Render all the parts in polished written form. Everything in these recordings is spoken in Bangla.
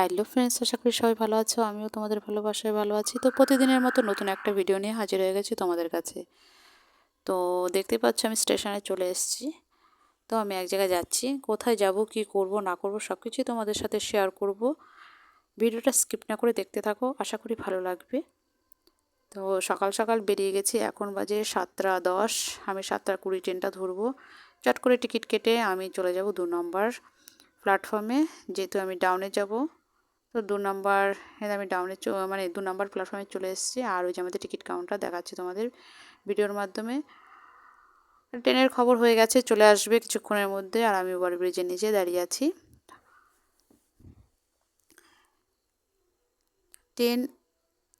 হ্যালো ফ্রেন্ডস, আশা করি সবাই ভালো আছো। আমিও তোমাদের ভালোবাসায় ভালো আছি। তো প্রতিদিনের মতো নতুন একটা ভিডিও নিয়ে হাজির হয়ে গেছি তোমাদের কাছে। তো দেখতে পাচ্ছ আমি স্টেশনে চলে এসেছি। তো আমি এক জায়গায় যাচ্ছি, কোথায় যাব, কি করব না করব সব কিছুই তোমাদের সাথে শেয়ার করব। ভিডিওটা স্কিপ না করে দেখতে থাকো, আশা করি ভালো লাগবে। তো সকাল সকাল বেরিয়ে গেছি, এখন বাজে 7:10। আমি 7:20 ট্রেনটা ধরবো। চট করে টিকিট কেটে আমি চলে যাব 2 নম্বর প্ল্যাটফর্মে, যেহেতু আমি ডাউনে যাব। তো 2 নম্বর আমি ডাউনে মানে 2 নম্বর প্ল্যাটফর্মে চলে এসেছি। আর ওই যে আমাদের টিকিট কাউন্টার দেখাচ্ছি তোমাদের ভিডিওর মাধ্যমে। ট্রেনের খবর হয়ে গেছে, চলে আসবে কিছুক্ষণের মধ্যে। আর আমি ওভারব্রিজের নিচে দাঁড়িয়ে আছি। ট্রেন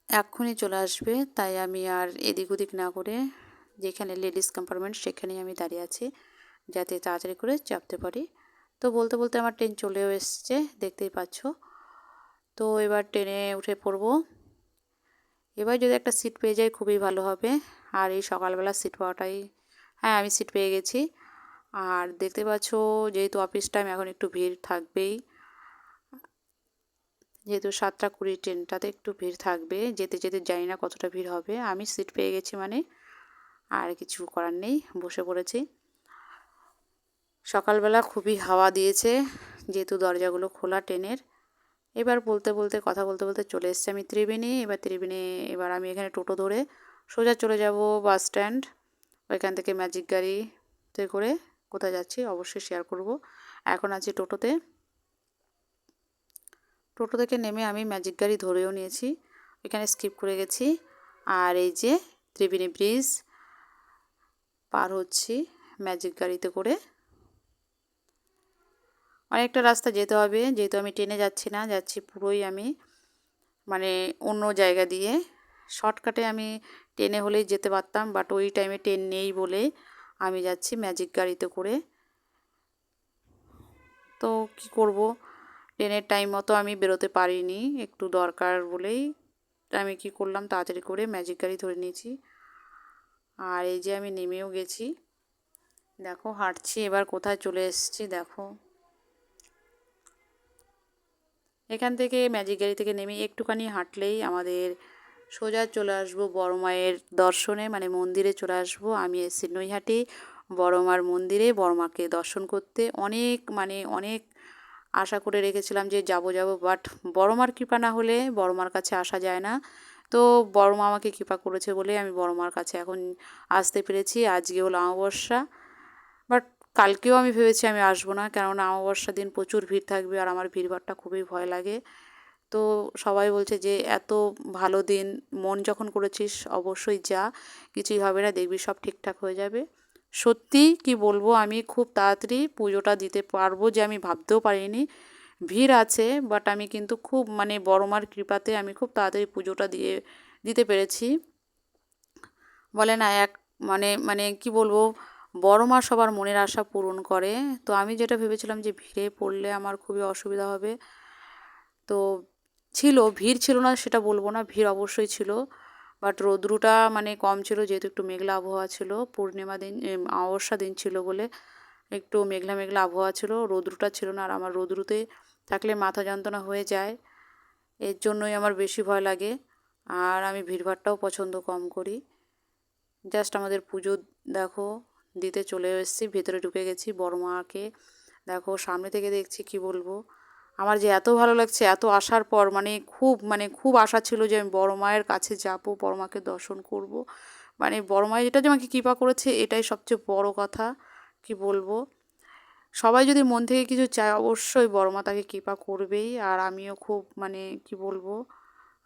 এক্ষুনি চলে আসবে, তাই আমি আর এদিক ওদিক না করে যেখানে লেডিস কম্পার্টমেন্ট সেখানেই আমি দাঁড়িয়ে আছি, যাতে তাড়াতাড়ি করে চাপতে পারি। তো বলতে বলতে আমার ট্রেন চলেও এসছে, দেখতেই পাচ্ছ। তো এবার ট্রেনে উঠে পড়বো। এবার যদি একটা সিট পেয়ে যাই খুবই ভালো হবে। আর এই সকালবেলা সিট পাওয়াটাই, হ্যাঁ আমি সিট পেয়ে গেছি। আর দেখতে পাচ্ছ, যেহেতু অফিস টাইম এখন একটু ভিড় থাকবেই, যেহেতু 7:20 ট্রেনটাতে একটু ভিড় থাকবে। যেতে যেতে জানি না কতটা ভিড় হবে। আমি সিট পেয়ে গেছি মানে আর কিছু করার নেই, বসে পড়েছি। সকালবেলা খুবই হাওয়া দিয়েছে, যেহেতু দরজাগুলো খোলা ট্রেনের। এবার বলতে বলতে কথা বলতে বলতে চলে এসেছি আমি ত্রিবেণী। এবার আমি এখানে টোটো ধরে সোজা চলে যাব বাস স্ট্যান্ড। ওইখান থেকে ম্যাজিক গাড়িতে করে কোথায় যাচ্ছি অবশ্যই শেয়ার করব। এখন আছি টোটোতে। টোটো থেকে নেমে আমি ম্যাজিক গাড়ি ধরেও নিয়েছি, এখানে স্কিপ করে গেছি। আর এই যে ত্রিবেণী ব্রিজ পার হচ্ছি ম্যাজিক গাড়িতে করে। অনেকটা রাস্তা যেতে হবে, যেহেতু আমি ট্রেনে যাচ্ছি না, যাচ্ছি পুরোই আমি মানে অন্য জায়গা দিয়ে। শর্টকাটে আমি ট্রেনে হলেই যেতে পারতাম, বাট ওই টাইমে ট্রেন নেই বলে আমি যাচ্ছি ম্যাজিক গাড়িতে করে। তো কি করব, ট্রেনের টাইম মতো আমি বেরোতে পারিনি, একটু দরকার বলেই আমি কি করলাম, তাড়াতাড়ি করে ম্যাজিক গাড়ি ধরে নিয়েছি। আর এই যে আমি নেমেও গেছি, দেখো হাঁটছি। এবার কোথায় চলে এসেছি দেখো। এখান থেকে ম্যাজিক গাড়ি থেকে নেমে একটুখানি হাঁটলেই আমাদের সোজা চলে আসবো বড় মায়ের দর্শনে, মানে মন্দিরে চলে আসবো। আমি এসেছি নৈহাটি বড় মার মন্দিরে, বড় মাকে দর্শন করতে। অনেক আশা করে রেখেছিলাম যে যাব, বাট বড় মার কৃপা না হলে বড় মার কাছে আসা যায় না। তো বড় মা আমাকে কৃপা করেছে বলে আমি বড় মার কাছে এখন আসতে পেরেছি। আজকে হলো অমাবস্যা, বাট কালকেও আমি ভেবেছি আমি আসবো না, কেননা অমাবস্যার দিন প্রচুর ভিড় থাকবে আর আমার ভিড়ভাড়টা খুবই ভয় লাগে। তো সবাই বলছে যে এত ভালো দিন, মন যখন করেছিস অবশ্যই যা, কিছুই হবে না, দেখবি সব ঠিকঠাক হয়ে যাবে। সত্যি কি বলবো, আমি খুব তাড়াতাড়ি পুজোটা দিতে পারবো যে আমি ভাবতেও পারিনি। ভিড় আছে, বাট আমি কিন্তু খুব বড় মার কৃপাতে আমি খুব তাড়াতাড়ি পুজোটা দিতে পেরেছি। বলে না এক কি বলবো, বড় মা সবার মনের আশা পূরণ করে। তো আমি যেটা ভেবেছিলাম যে ভিড়ে পড়লে আমার খুবই অসুবিধা হবে, তো ভিড় ছিল না সেটা বলবো না, ভিড় অবশ্যই ছিল। বাট রৌদ্রটা কম ছিল, যেহেতু একটু মেঘলা আবহাওয়া ছিল। পূর্ণিমা দিন, অমাবস্যা দিন ছিল বলে একটু মেঘলা মেঘলা আবহাওয়া ছিল, রৌদ্রটা ছিল না। আর আমার রৌদ্রতে থাকলে মাথা যন্ত্রণা হয়ে যায়, এর জন্যই আমার বেশি ভয় লাগে। আর আমি ভিড়ভাড়টাও পছন্দ কম করি। জাস্ট আমাদের পুজো দেখো দিতে চলে এসেছি, ভেতরে ঢুকে গেছি। বড় মাকে দেখো সামনে থেকে দেখছি, কি বলবো, আমার যে এত ভালো লাগছে। এত আসার পর খুব আশা ছিল যে আমি বড় মায়ের কাছে যাব, বড় মাকে দর্শন করব। বড় মা যেটা যে আমাকে কৃপা করেছে, এটাই সবচেয়ে বড় কথা। কি বলবো, সবাই যদি মন থেকে কিছু চায় অবশ্যই বড় মা তাকে কৃপা করবেই। আর আমিও খুব কি বলবো,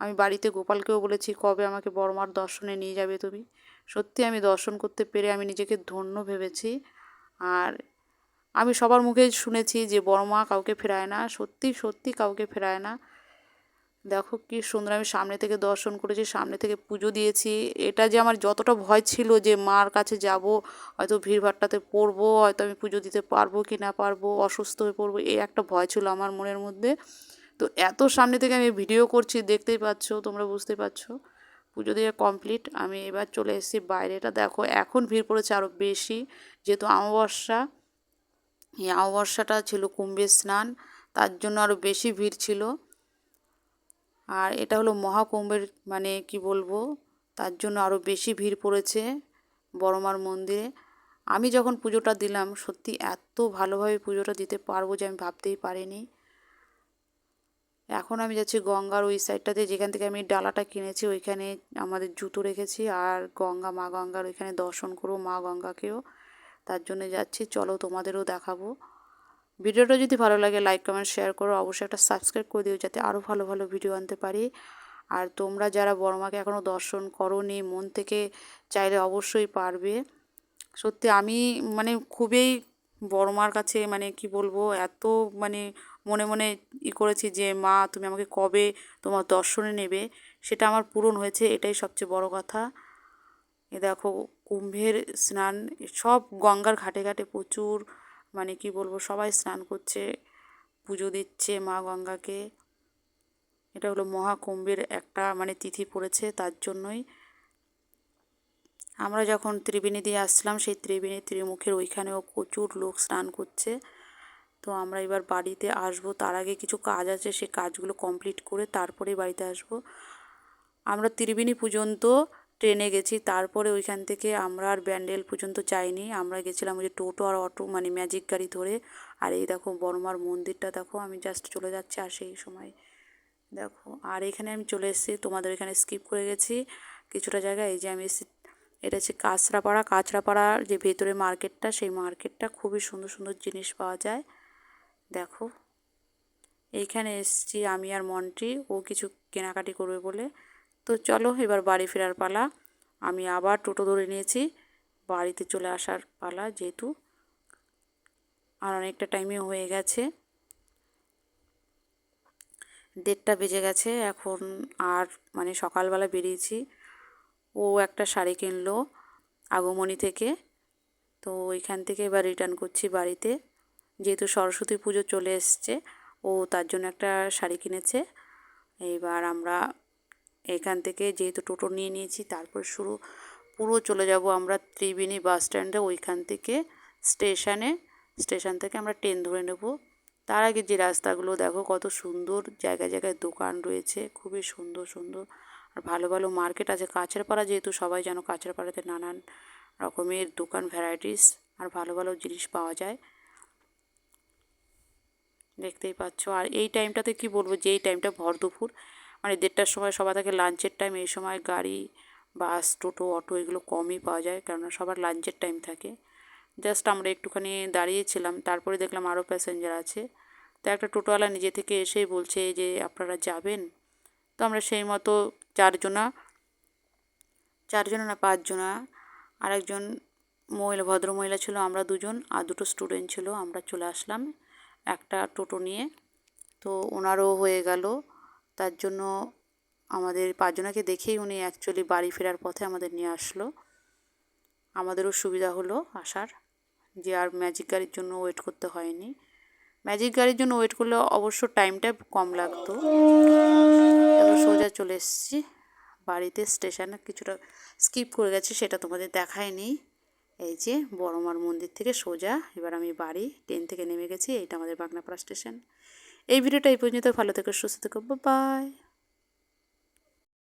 আমি বাড়িতে গোপালকেও বলেছি কবে আমাকে বড় মার দর্শনে নিয়ে যাবে তুমি। সত্যি আমি দর্শন করতে পেরে আমি নিজেকে ধন্য ভেবেছি। আর আমি সবার মুখে শুনেছি যে বড় মা কাউকে ফেরায় না, সত্যি সত্যি কাউকে ফেরায় না। দেখো কি সুন্দর আমি সামনে থেকে দর্শন করেছি, সামনে থেকে পুজো দিয়েছি। এটা যে আমার যতটা ভয় ছিল যে মার কাছে যাব, হয়তো ভিড়ভাট্টাতে পড়বো, হয়তো আমি পুজো দিতে পারবো কি না পারবো, অসুস্থ হয়ে পড়বো, এই একটা ভয় ছিল আমার মনের মধ্যে। তো এত সামনে থেকে আমি ভিডিও করছি, দেখতেই পাচ্ছ, তোমরা বুঝতেই পারছো। পুজো দিয়ে কমপ্লিট, আমি এবার চলে এসেছি বাইরেটা দেখো। এখন ভিড় পড়েছে আরও বেশি, যেহেতু অমাবস্যা। এই অমাবস্যাটা ছিল কুম্ভের স্নান, তার জন্য আরও বেশি ভিড় ছিল। আর এটা হলো মহাকুম্ভের মানে কি বলবো, তার জন্য আরও বেশি ভিড় পড়েছে বড় মার মন্দিরে। আমি যখন পুজোটা দিলাম সত্যি এত ভালোভাবে পুজোটা দিতে পারবো যে আমি ভাবতেই পারিনি। এখন আমি যাচ্ছি গঙ্গার ওই সাইডটাতে, যেখান থেকে আমি ডালাটা কিনেছি ওইখানে আমাদের জুতো রেখেছি, আর মা গঙ্গার ওইখানে দর্শন করবো মা গঙ্গাকেও, তার জন্য যাচ্ছি। চলো তোমাদেরও দেখাবো। ভিডিওটা যদি ভালো লাগে লাইক কমেন্ট শেয়ার করো, অবশ্যই একটা সাবস্ক্রাইব করে দিও যাতে আরও ভালো ভালো ভিডিও আনতে পারি। আর তোমরা যারা বড় মাকে এখনও দর্শন করোনি মন থেকে চাইলে অবশ্যই পারবে। সত্যি আমি মানে খুবই বড় মার কাছে মানে কি বলবো, এত মানে মনে মনে করেছি যে মা তুমি আমাকে কবে তোমার দর্শনে নেবে, সেটা আমার পূরণ হয়েছে, এটাই সবচেয়ে বড় কথা। এ দেখো কুম্ভের স্নান, সব গঙ্গার ঘাটে ঘাটে প্রচুর মানে কি বলবো সবাই স্নান করছে, পুজো দিচ্ছে মা গঙ্গাকে। এটা হলো মহাকুম্ভের একটা মানে তিথি পড়েছে, তার জন্যই আমরা যখন ত্রিবেণী দিয়ে আসলাম সেই ত্রিবেণী ত্রিমুখের ওইখানেও প্রচুর লোক স্নান করছে। তো আমরা এবার বাড়িতে আসবো, তার আগে কিছু কাজ আছে, সেই কাজগুলো কমপ্লিট করে তারপরে বাড়িতে আসব। আমরা ত্রিবেণী পর্যন্ত ট্রেনে গেছি, তারপরে ওইখান থেকে আমরা আর ব্যান্ডেল পর্যন্ত যাইনি, আমরা গেছিলাম ওই যে টোটো আর অটো মানে ম্যাজিক গাড়ি ধরে। আর এই দেখো বড়মার মন্দিরটা দেখো, আমি জাস্ট চলে যাচ্ছি আর সেই সময় দেখো। আর এখানে আমি চলে এসেছি, তোমাদের এখানে স্কিপ করে গেছি কিছুটা জায়গায়। এই যে আমি এসেছি, এটা হচ্ছে কাঁচরাপাড়া। কাঁচরাপাড়ার যে ভেতরে মার্কেটটা, সেই মার্কেটটা খুবই সুন্দর সুন্দর জিনিস পাওয়া যায় দেখো। এইখানে এসেছি আমি আর মন্টি, ও কিছু কেনাকাটি করবে বলে। তো চলো এবার বাড়ি ফেরার পালা। আমি আবার টোটো ধরে নিয়েছি, বাড়িতে চলে আসার পালা, যেহেতু আর অনেকটা টাইমে হয়ে গেছে, 1:30 বেজে গেছে এখন। আর মানে সকালবেলা বেরিয়েছি, ও একটা শাড়ি কিনলো আগমনী থেকে, তো ওইখান থেকে এবার রিটার্ন করছি বাড়িতে, যেহেতু সরস্বতী পুজো চলে এসছে, ও তার জন্য একটা শাড়ি কিনেছে। এইবার আমরা এখান থেকে যেহেতু টোটো নিয়ে নিয়েছি, তারপর পুরো চলে যাব আমরা ত্রিবেণী বাস স্ট্যান্ডে, ওইখান থেকে স্টেশন থেকে আমরা ট্রেন ধরে নেব। তার আগে যে রাস্তাগুলো দেখো কত সুন্দর, জায়গায় জায়গায় দোকান রয়েছে, খুবই সুন্দর সুন্দর আর ভালো ভালো মার্কেট আছে। কাঁচরাপাড়া যেহেতু সবাই জানো, কাঁচরাপাড়াতে নানান রকমের দোকান ভ্যারাইটিস আর ভালো ভালো জিনিস পাওয়া যায়, দেখতেই পাচ্ছ। আর এই টাইমটাতে কি বলবো, যে এই টাইমটা ভর দুপুর মানে 1:30টার সময় সবার থাকে লাঞ্চের টাইম, এই সময় গাড়ি বাস টোটো অটো এগুলো কমই পাওয়া যায়, কেননা সবার লাঞ্চের টাইম থাকে। জাস্ট আমরা একটুখানি দাঁড়িয়েছিলাম, তারপরে দেখলাম আরও প্যাসেঞ্জার আছে। তো একটা টোটোওয়ালা নিজে থেকে এসেই বলছে যে আপনারা যাবেন। তো আমরা সেই মতো চারজনা না 5জনা, আরেকজন ভদ্রমহিলা ছিল, আমরা 2জন, আর 2টো স্টুডেন্ট ছিল, আমরা চলে আসলাম একটা টোটো নিয়ে। তো ওনারও হয়ে গেল, তার জন্য আমাদের 5জনাকে দেখেই উনি অ্যাকচুয়ালি বাড়ি ফেরার পথে আমাদের নিয়ে আসলো, আমাদেরও সুবিধা হলো আসার, যে আর ম্যাজিক গাড়ির জন্য ওয়েট করতে হয়নি। ম্যাজিক গাড়ির জন্য ওয়েট করলে অবশ্য টাইমটা কম লাগতো। তারপর সোজা চলে এসেছি বাড়িতে, স্টেশনে কিছুটা স্কিপ করে গেছি, সেটা তোমাদের দেখায়নি। এই যে বড় মার মন্দির থেকে সোজা এবার আমি বাড়ি, ট্রেন থেকে নেমে গেছি, এইটা আমাদের বাগনাপাড়া স্টেশন। এই ভিডিওটা এই পর্যন্ত, ভালো থেকো সুস্থ থেকো, বাই।